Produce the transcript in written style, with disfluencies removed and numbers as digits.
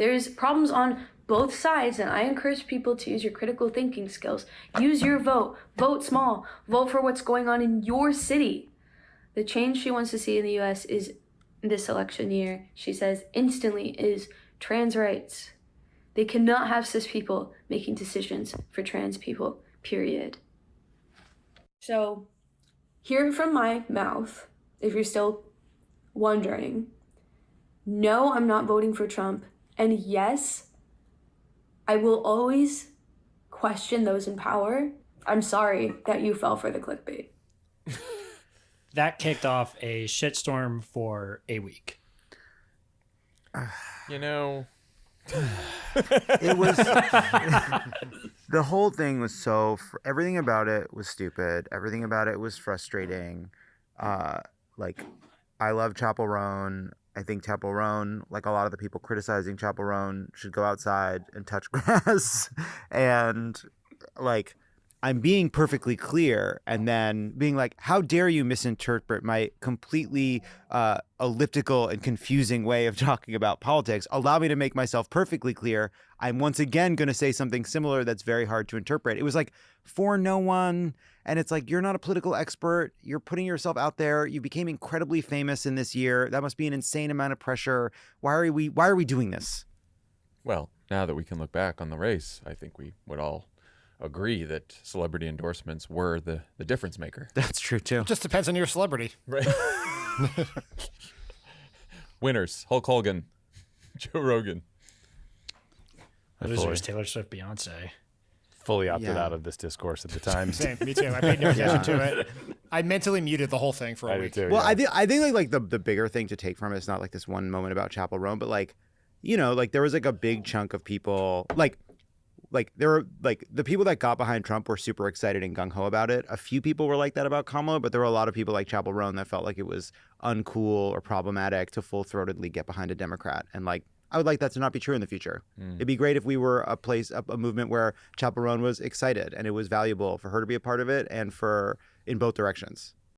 There's problems on both sides, and I encourage people to use your critical thinking skills. Use your vote. Vote small. Vote for what's going on in your city. The change she wants to see in the U.S. is this election year, she says, instantly is trans rights. They cannot have cis people making decisions for trans people, period. So, hear it from my mouth, if you're still wondering. No, I'm not voting for Trump. And yes, I will always question those in power. I'm sorry that you fell for the clickbait. That kicked off a shitstorm for a week. You know, it was the whole thing was everything about it was stupid. Everything about it was frustrating. Like, I love Chappell Roan. I think Chappell Roan, like a lot of the people criticizing Chappell Roan, should go outside and touch grass. And like, I'm being perfectly clear, and then being like, how dare you misinterpret my completely elliptical and confusing way of talking about politics. Allow me to make myself perfectly clear. I'm once again going to say something similar that's very hard to interpret. It was like, for no one. And it's like, you're not a political expert. You're putting yourself out there. You became incredibly famous in this year. That must be an insane amount of pressure. Why are we doing this? well, now that we can look back on the race, I think we would all agree that celebrity endorsements were the difference maker. That's true too. Just depends on your celebrity. Right. Winners: Hulk Hogan, Joe Rogan. Losers: Taylor Swift, Beyonce. Fully opted Yeah. out of this discourse at the time. Same, me too. I paid no attention to it. I mentally muted the whole thing for a I did week. too. Well, yeah. I think like the bigger thing to take from it is not like this one moment about Chappell Roan, but like, you know, like there was like a big chunk of people like there were like the people that got behind Trump were super excited and gung ho about it. A few people were like that about Kamala, but there were a lot of people like Chappell Roan that felt like it was uncool or problematic to full throatedly get behind a Democrat. And like, I would like that to not be true in the future. It'd be great if we were a movement where Chappell Roan was excited and it was valuable for her to be a part of it and in both directions.